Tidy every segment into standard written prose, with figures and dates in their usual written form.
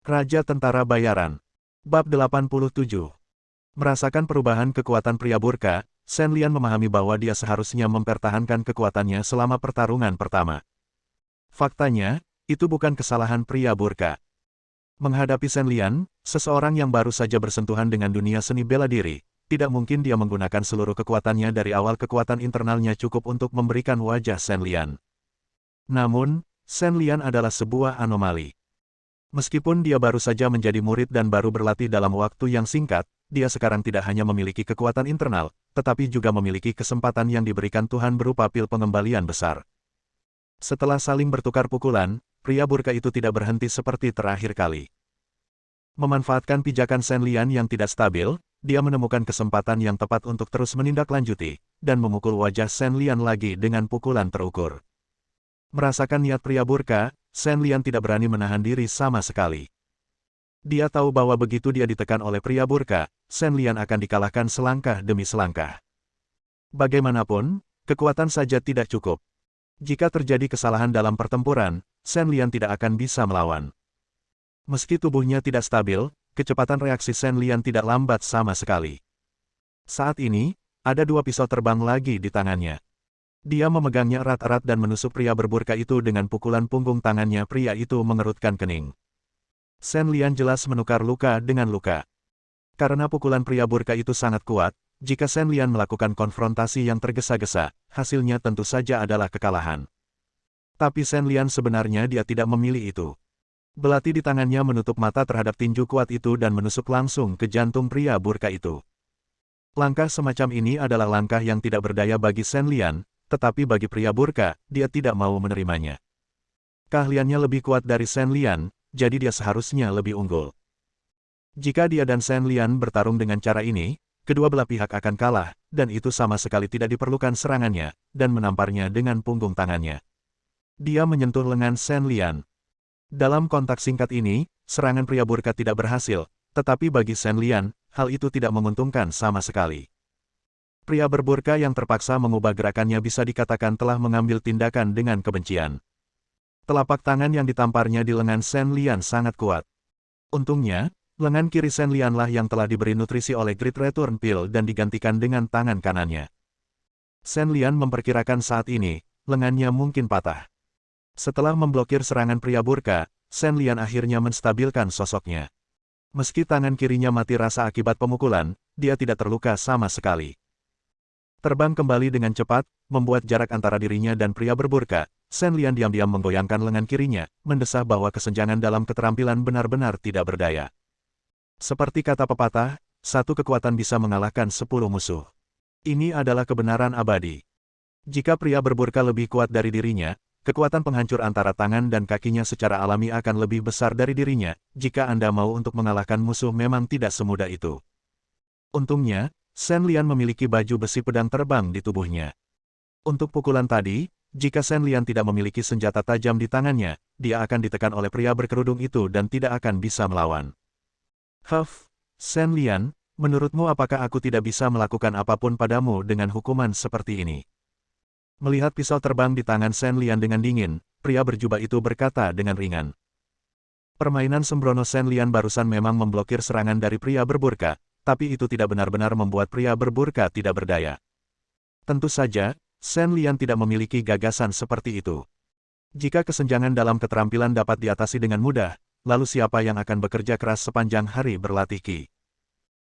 Raja Tentara Bayaran. Bab 87. Merasakan perubahan kekuatan pria burka, Shen Lian memahami bahwa dia seharusnya mempertahankan kekuatannya selama pertarungan pertama. Faktanya, itu bukan kesalahan pria burka. Menghadapi Shen Lian, seseorang yang baru saja bersentuhan dengan dunia seni bela diri, tidak mungkin dia menggunakan seluruh kekuatannya dari awal. Kekuatan internalnya cukup untuk memberikan wajah Shen Lian. Namun, Shen Lian adalah sebuah anomali. Meskipun dia baru saja menjadi murid dan baru berlatih dalam waktu yang singkat, dia sekarang tidak hanya memiliki kekuatan internal, tetapi juga memiliki kesempatan yang diberikan Tuhan berupa pil pengembalian besar. Setelah saling bertukar pukulan, pria burka itu tidak berhenti seperti terakhir kali. Memanfaatkan pijakan Shen Lian yang tidak stabil, dia menemukan kesempatan yang tepat untuk terus menindaklanjuti, dan memukul wajah Shen Lian lagi dengan pukulan terukur. Merasakan niat pria burka, Shen Lian tidak berani menahan diri sama sekali. Dia tahu bahwa begitu dia ditekan oleh pria burka, Shen Lian akan dikalahkan selangkah demi selangkah. Bagaimanapun, kekuatan saja tidak cukup. Jika terjadi kesalahan dalam pertempuran, Shen Lian tidak akan bisa melawan. Meski tubuhnya tidak stabil, kecepatan reaksi Shen Lian tidak lambat sama sekali. Saat ini, ada dua pisau terbang lagi di tangannya. Dia memegangnya erat-erat dan menusuk pria berburka itu dengan pukulan punggung tangannya. Pria itu mengerutkan kening. Shen Lian jelas menukar luka dengan luka. Karena pukulan pria burka itu sangat kuat, jika Shen Lian melakukan konfrontasi yang tergesa-gesa, hasilnya tentu saja adalah kekalahan. Tapi Shen Lian sebenarnya dia tidak memilih itu. Belati di tangannya menutup mata terhadap tinju kuat itu dan menusuk langsung ke jantung pria burka itu. Langkah semacam ini adalah langkah yang tidak berdaya bagi Shen Lian, tetapi bagi pria burka, dia tidak mau menerimanya. Keahliannya lebih kuat dari Shen Lian, jadi dia seharusnya lebih unggul. Jika dia dan Shen Lian bertarung dengan cara ini, kedua belah pihak akan kalah, dan itu sama sekali tidak diperlukan serangannya, dan menamparnya dengan punggung tangannya. Dia menyentuh lengan Shen Lian. Dalam kontak singkat ini, serangan pria burka tidak berhasil, tetapi bagi Shen Lian, hal itu tidak menguntungkan sama sekali. Pria berburka yang terpaksa mengubah gerakannya bisa dikatakan telah mengambil tindakan dengan kebencian. Telapak tangan yang ditamparnya di lengan Shen Lian sangat kuat. Untungnya, lengan kiri Shen Lian lah yang telah diberi nutrisi oleh Great Return Pill dan digantikan dengan tangan kanannya. Shen Lian memperkirakan saat ini, lengannya mungkin patah. Setelah memblokir serangan pria burka, Shen Lian akhirnya menstabilkan sosoknya. Meski tangan kirinya mati rasa akibat pemukulan, dia tidak terluka sama sekali. Terbang kembali dengan cepat, membuat jarak antara dirinya dan pria berburka. Shen Lian diam-diam menggoyangkan lengan kirinya, mendesah bahwa kesenjangan dalam keterampilan benar-benar tidak berdaya. Seperti kata pepatah, satu kekuatan bisa mengalahkan 10 musuh. Ini adalah kebenaran abadi. Jika pria berburka lebih kuat dari dirinya, kekuatan penghancur antara tangan dan kakinya secara alami akan lebih besar dari dirinya. Jika Anda mau untuk mengalahkan musuh memang tidak semudah itu. Untungnya, Shen Lian memiliki baju besi pedang terbang di tubuhnya. Untuk pukulan tadi, jika Shen Lian tidak memiliki senjata tajam di tangannya, dia akan ditekan oleh pria berkerudung itu dan tidak akan bisa melawan. Huff, Shen Lian, menurutmu apakah aku tidak bisa melakukan apapun padamu dengan hukuman seperti ini? Melihat pisau terbang di tangan Shen Lian dengan dingin, pria berjubah itu berkata dengan ringan. Permainan sembrono Shen Lian barusan memang memblokir serangan dari pria berburka, tapi itu tidak benar-benar membuat pria berburka tidak berdaya. Tentu saja, Shen Lian tidak memiliki gagasan seperti itu. Jika kesenjangan dalam keterampilan dapat diatasi dengan mudah, lalu siapa yang akan bekerja keras sepanjang hari berlatih Ki?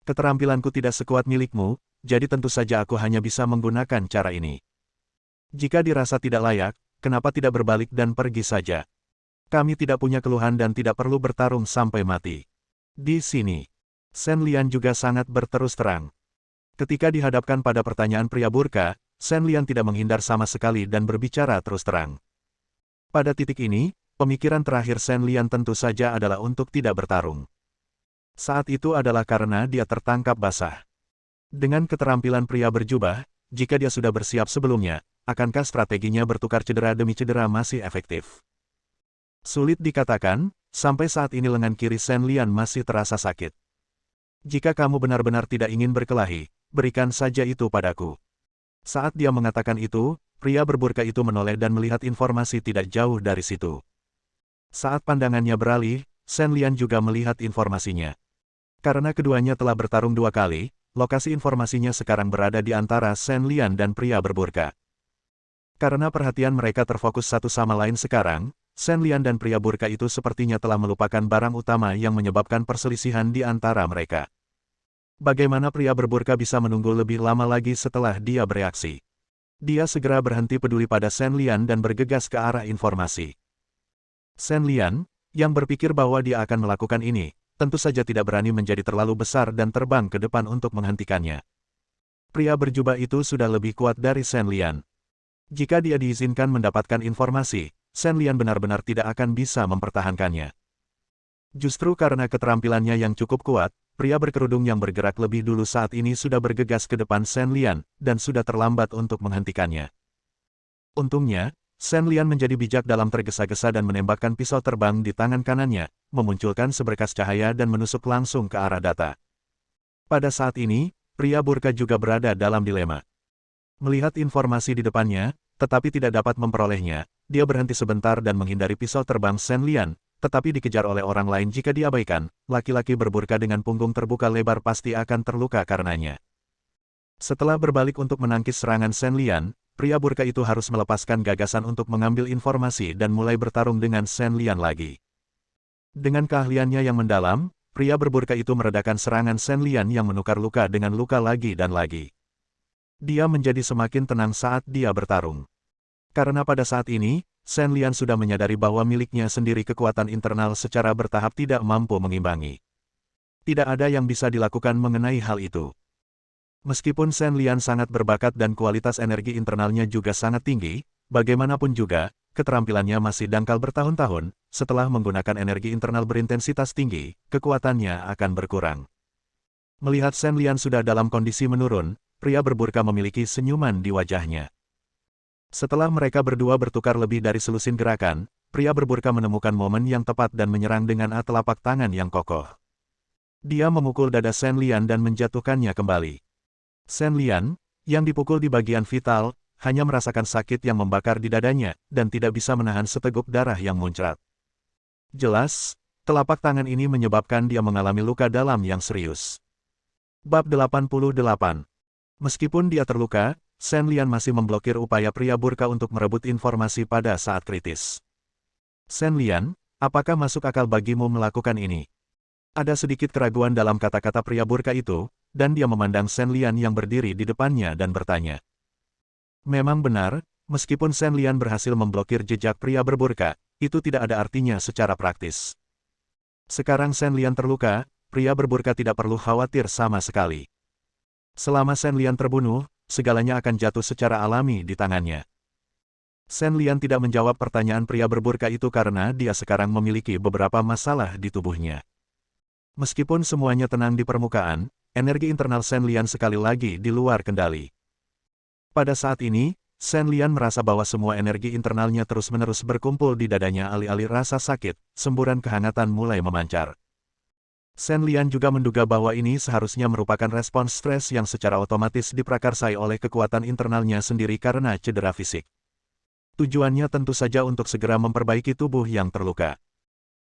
Keterampilanku tidak sekuat milikmu, jadi tentu saja aku hanya bisa menggunakan cara ini. Jika dirasa tidak layak, kenapa tidak berbalik dan pergi saja? Kami tidak punya keluhan dan tidak perlu bertarung sampai mati. Di sini, Shen Lian juga sangat berterus terang. Ketika dihadapkan pada pertanyaan pria burka, Shen Lian tidak menghindar sama sekali dan berbicara terus terang. Pada titik ini, pemikiran terakhir Shen Lian tentu saja adalah untuk tidak bertarung. Saat itu adalah karena dia tertangkap basah. Dengan keterampilan pria berjubah, jika dia sudah bersiap sebelumnya, akankah strateginya bertukar cedera demi cedera masih efektif? Sulit dikatakan, sampai saat ini lengan kiri Shen Lian masih terasa sakit. Jika kamu benar-benar tidak ingin berkelahi, berikan saja itu padaku. Saat dia mengatakan itu, pria berburka itu menoleh dan melihat informasi tidak jauh dari situ. Saat pandangannya beralih, Shen Lian juga melihat informasinya. Karena keduanya telah bertarung 2 kali, lokasi informasinya sekarang berada di antara Shen Lian dan pria berburka. Karena perhatian mereka terfokus satu sama lain sekarang, Shen Lian dan pria burka itu sepertinya telah melupakan barang utama yang menyebabkan perselisihan di antara mereka. Bagaimana pria berburka bisa menunggu lebih lama lagi setelah dia bereaksi? Dia segera berhenti peduli pada Shen Lian dan bergegas ke arah informasi. Shen Lian, yang berpikir bahwa dia akan melakukan ini, tentu saja tidak berani menjadi terlalu besar dan terbang ke depan untuk menghentikannya. Pria berjubah itu sudah lebih kuat dari Shen Lian. Jika dia diizinkan mendapatkan informasi, Shen Lian benar-benar tidak akan bisa mempertahankannya. Justru karena keterampilannya yang cukup kuat, pria berkerudung yang bergerak lebih dulu saat ini sudah bergegas ke depan Shen Lian, dan sudah terlambat untuk menghentikannya. Untungnya, Shen Lian menjadi bijak dalam tergesa-gesa dan menembakkan pisau terbang di tangan kanannya, memunculkan seberkas cahaya dan menusuk langsung ke arah Data. Pada saat ini, pria burka juga berada dalam dilema. Melihat informasi di depannya, tetapi tidak dapat memperolehnya, dia berhenti sebentar dan menghindari pisau terbang Shen Lian, tetapi dikejar oleh orang lain jika diabaikan, laki-laki berburka dengan punggung terbuka lebar pasti akan terluka karenanya. Setelah berbalik untuk menangkis serangan Shen Lian, pria burka itu harus melepaskan gagasan untuk mengambil informasi dan mulai bertarung dengan Shen Lian lagi. Dengan keahliannya yang mendalam, pria berburka itu meredakan serangan Shen Lian yang menukar luka dengan luka lagi dan lagi. Dia menjadi semakin tenang saat dia bertarung. Karena pada saat ini, Shen Lian sudah menyadari bahwa miliknya sendiri kekuatan internal secara bertahap tidak mampu mengimbangi. Tidak ada yang bisa dilakukan mengenai hal itu. Meskipun Shen Lian sangat berbakat dan kualitas energi internalnya juga sangat tinggi, bagaimanapun juga, keterampilannya masih dangkal bertahun-tahun, setelah menggunakan energi internal berintensitas tinggi, kekuatannya akan berkurang. Melihat Shen Lian sudah dalam kondisi menurun, pria berburka memiliki senyuman di wajahnya. Setelah mereka berdua bertukar lebih dari selusin gerakan, pria berburka menemukan momen yang tepat dan menyerang dengan telapak tangan yang kokoh. Dia memukul dada Shen Lian dan menjatuhkannya kembali. Shen Lian, yang dipukul di bagian vital, hanya merasakan sakit yang membakar di dadanya, dan tidak bisa menahan seteguk darah yang muncrat. Jelas, telapak tangan ini menyebabkan dia mengalami luka dalam yang serius. Bab 88. Meskipun dia terluka, Shen Lian masih memblokir upaya pria burka untuk merebut informasi pada saat kritis. Shen Lian, apakah masuk akal bagimu melakukan ini? Ada sedikit keraguan dalam kata-kata pria burka itu, dan dia memandang Shen Lian yang berdiri di depannya dan bertanya. Memang benar, meskipun Shen Lian berhasil memblokir jejak pria berburka, itu tidak ada artinya secara praktis. Sekarang Shen Lian terluka, pria berburka tidak perlu khawatir sama sekali. Selama Shen Lian terbunuh, segalanya akan jatuh secara alami di tangannya. Shen Lian tidak menjawab pertanyaan pria berburka itu karena dia sekarang memiliki beberapa masalah di tubuhnya. Meskipun semuanya tenang di permukaan, energi internal Shen Lian sekali lagi di luar kendali. Pada saat ini, Shen Lian merasa bahwa semua energi internalnya terus-menerus berkumpul di dadanya alih-alih rasa sakit, semburan kehangatan mulai memancar. Shen Lian juga menduga bahwa ini seharusnya merupakan respons stres yang secara otomatis diprakarsai oleh kekuatan internalnya sendiri karena cedera fisik. Tujuannya tentu saja untuk segera memperbaiki tubuh yang terluka.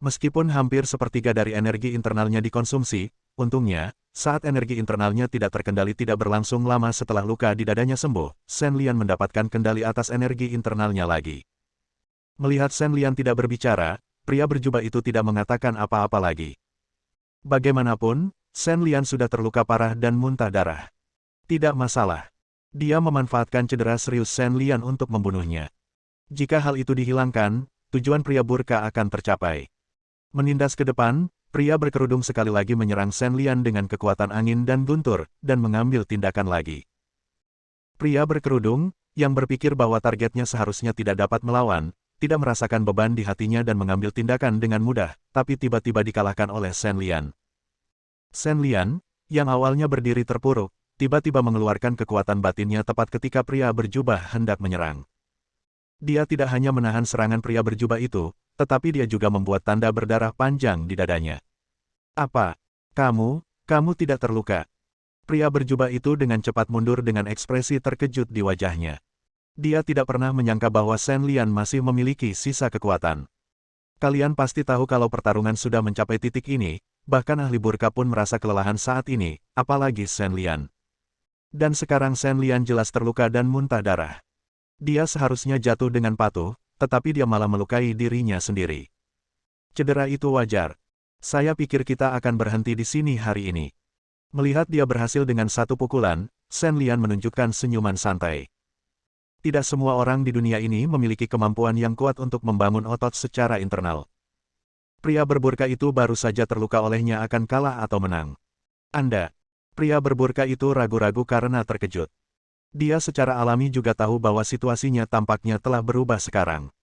Meskipun hampir sepertiga dari energi internalnya dikonsumsi, untungnya, saat energi internalnya tidak terkendali tidak berlangsung lama setelah luka di dadanya sembuh, Shen Lian mendapatkan kendali atas energi internalnya lagi. Melihat Shen Lian tidak berbicara, pria berjubah itu tidak mengatakan apa-apa lagi. Bagaimanapun, Shen Lian sudah terluka parah dan muntah darah. Tidak masalah. Dia memanfaatkan cedera serius Shen Lian untuk membunuhnya. Jika hal itu dihilangkan, tujuan pria burka akan tercapai. Menindas ke depan, pria berkerudung sekali lagi menyerang Shen Lian dengan kekuatan angin dan guntur, dan mengambil tindakan lagi. Pria berkerudung, yang berpikir bahwa targetnya seharusnya tidak dapat melawan, tidak merasakan beban di hatinya dan mengambil tindakan dengan mudah, tapi tiba-tiba dikalahkan oleh Shen Lian. Shen Lian, yang awalnya berdiri terpuruk, tiba-tiba mengeluarkan kekuatan batinnya tepat ketika pria berjubah hendak menyerang. Dia tidak hanya menahan serangan pria berjubah itu, tetapi dia juga membuat tanda berdarah panjang di dadanya. Apa? Kamu tidak terluka? Pria berjubah itu dengan cepat mundur dengan ekspresi terkejut di wajahnya. Dia tidak pernah menyangka bahwa Shen Lian masih memiliki sisa kekuatan. Kalian pasti tahu kalau pertarungan sudah mencapai titik ini, bahkan ahli burka pun merasa kelelahan saat ini, apalagi Shen Lian. Dan sekarang Shen Lian jelas terluka dan muntah darah. Dia seharusnya jatuh dengan patuh, tetapi dia malah melukai dirinya sendiri. Cedera itu wajar. Saya pikir kita akan berhenti di sini hari ini. Melihat dia berhasil dengan satu pukulan, Shen Lian menunjukkan senyuman santai. Tidak semua orang di dunia ini memiliki kemampuan yang kuat untuk membangun otot secara internal. Pria berburka itu baru saja terluka olehnya akan kalah atau menang. Anda. Pria berburka itu ragu-ragu karena terkejut. Dia secara alami juga tahu bahwa situasinya tampaknya telah berubah sekarang.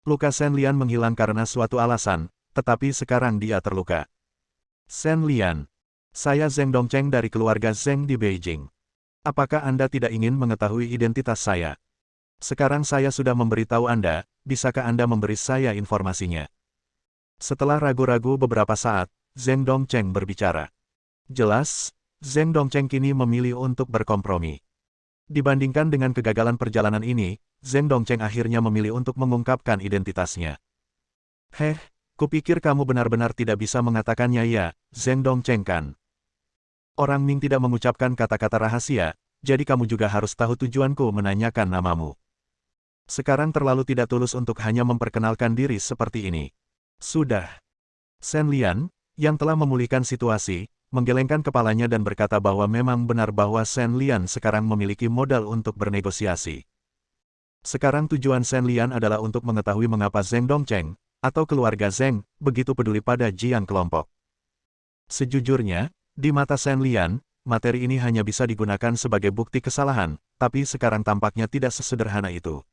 Luka Shen Lian menghilang karena suatu alasan, tetapi sekarang dia terluka. Shen Lian. Saya Zheng Dongcheng dari keluarga Zheng di Beijing. Apakah Anda tidak ingin mengetahui identitas saya? Sekarang saya sudah memberitahu Anda, bisakah Anda memberi saya informasinya? Setelah ragu-ragu beberapa saat, Zheng Dongcheng berbicara. Jelas, Zheng Dongcheng kini memilih untuk berkompromi. Dibandingkan dengan kegagalan perjalanan ini, Zheng Dongcheng akhirnya memilih untuk mengungkapkan identitasnya. Heh, kupikir kamu benar-benar tidak bisa mengatakannya ya, Zheng Dongcheng kan? Orang Ming tidak mengucapkan kata-kata rahasia, jadi kamu juga harus tahu tujuanku menanyakan namamu. Sekarang terlalu tidak tulus untuk hanya memperkenalkan diri seperti ini. Sudah. Shen Lian, yang telah memulihkan situasi, menggelengkan kepalanya dan berkata bahwa memang benar bahwa Shen Lian sekarang memiliki modal untuk bernegosiasi. Sekarang tujuan Shen Lian adalah untuk mengetahui mengapa Zheng Dongcheng, atau keluarga Zheng, begitu peduli pada Jiang kelompok. Sejujurnya, di mata Shen Lian, materi ini hanya bisa digunakan sebagai bukti kesalahan, tapi sekarang tampaknya tidak sesederhana itu.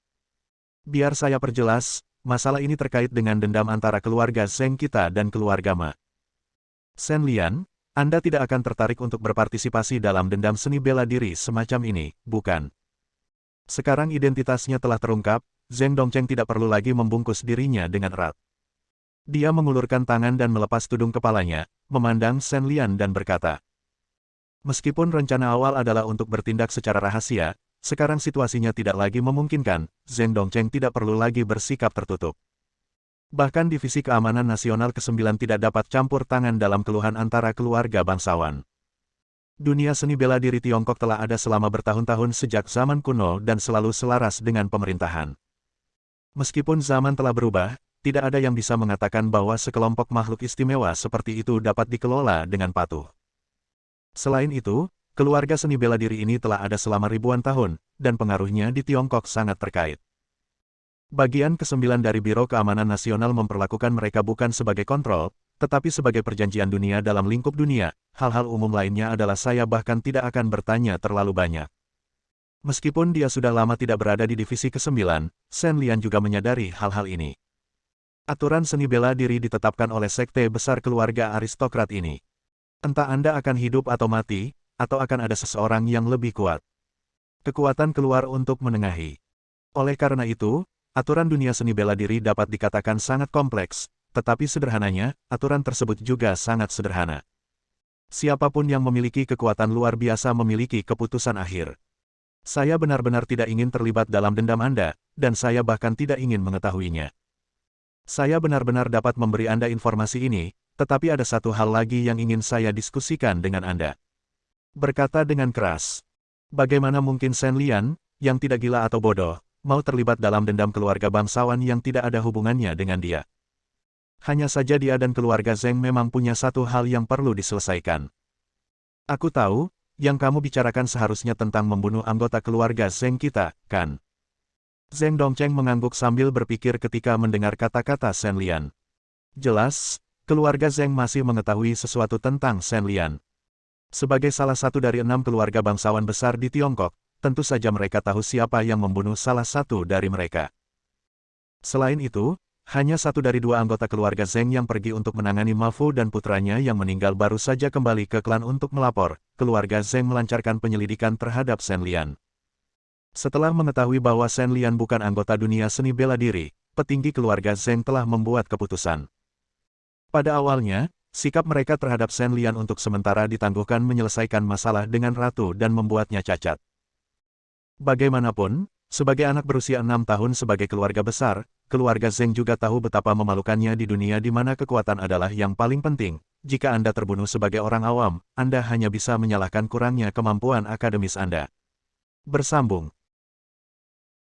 Biar saya perjelas, masalah ini terkait dengan dendam antara keluarga Zheng kita dan keluarga Ma. Shen Lian, Anda tidak akan tertarik untuk berpartisipasi dalam dendam seni bela diri semacam ini, bukan? Sekarang identitasnya telah terungkap, Zheng Dongcheng tidak perlu lagi membungkus dirinya dengan erat. Dia mengulurkan tangan dan melepas tudung kepalanya, memandang Shen Lian dan berkata, meskipun rencana awal adalah untuk bertindak secara rahasia, sekarang situasinya tidak lagi memungkinkan, Zheng Dongcheng tidak perlu lagi bersikap tertutup. Bahkan Divisi Keamanan Nasional ke-9 tidak dapat campur tangan dalam keluhan antara keluarga bangsawan. Dunia seni bela diri Tiongkok telah ada selama bertahun-tahun sejak zaman kuno dan selalu selaras dengan pemerintahan. Meskipun zaman telah berubah, tidak ada yang bisa mengatakan bahwa sekelompok makhluk istimewa seperti itu dapat dikelola dengan patuh. Selain itu, keluarga seni bela diri ini telah ada selama ribuan tahun, dan pengaruhnya di Tiongkok sangat terkait. Bagian ke-9 dari Biro Keamanan Nasional memperlakukan mereka bukan sebagai kontrol, tetapi sebagai perjanjian dunia dalam lingkup dunia. Hal-hal umum lainnya adalah saya bahkan tidak akan bertanya terlalu banyak. Meskipun dia sudah lama tidak berada di Divisi ke-9, Shen Lian juga menyadari hal-hal ini. Aturan seni bela diri ditetapkan oleh sekte besar keluarga aristokrat ini. Entah Anda akan hidup atau mati, atau akan ada seseorang yang lebih kuat. Kekuatan keluar untuk menengahi. Oleh karena itu, aturan dunia seni bela diri dapat dikatakan sangat kompleks, tetapi sederhananya, aturan tersebut juga sangat sederhana. Siapapun yang memiliki kekuatan luar biasa memiliki keputusan akhir. Saya benar-benar tidak ingin terlibat dalam dendam Anda, dan saya bahkan tidak ingin mengetahuinya. Saya benar-benar dapat memberi Anda informasi ini, tetapi ada satu hal lagi yang ingin saya diskusikan dengan Anda. Berkata dengan keras. Bagaimana mungkin Shen Lian, yang tidak gila atau bodoh, mau terlibat dalam dendam keluarga bangsawan yang tidak ada hubungannya dengan dia? Hanya saja dia dan keluarga Zheng memang punya satu hal yang perlu diselesaikan. Aku tahu, yang kamu bicarakan seharusnya tentang membunuh anggota keluarga Zheng kita, kan? Zheng Dongcheng mengangguk sambil berpikir ketika mendengar kata-kata Shen Lian. Jelas, keluarga Zheng masih mengetahui sesuatu tentang Shen Lian. Sebagai salah satu dari 6 keluarga bangsawan besar di Tiongkok, tentu saja mereka tahu siapa yang membunuh salah satu dari mereka. Selain itu, hanya satu dari 2 anggota keluarga Zheng yang pergi untuk menangani Ma Fu dan putranya yang meninggal baru saja kembali ke klan untuk melapor. Keluarga Zheng melancarkan penyelidikan terhadap Shen Lian. Setelah mengetahui bahwa Shen Lian bukan anggota dunia seni bela diri, petinggi keluarga Zheng telah membuat keputusan. Pada awalnya, sikap mereka terhadap Shen Lian untuk sementara ditangguhkan menyelesaikan masalah dengan ratu dan membuatnya cacat. Bagaimanapun, Sebagai anak berusia 6 tahun sebagai keluarga besar, keluarga Zheng juga tahu betapa memalukannya di dunia di mana kekuatan adalah yang paling penting. Jika Anda terbunuh sebagai orang awam, Anda hanya bisa menyalahkan kurangnya kemampuan akademis Anda. Bersambung.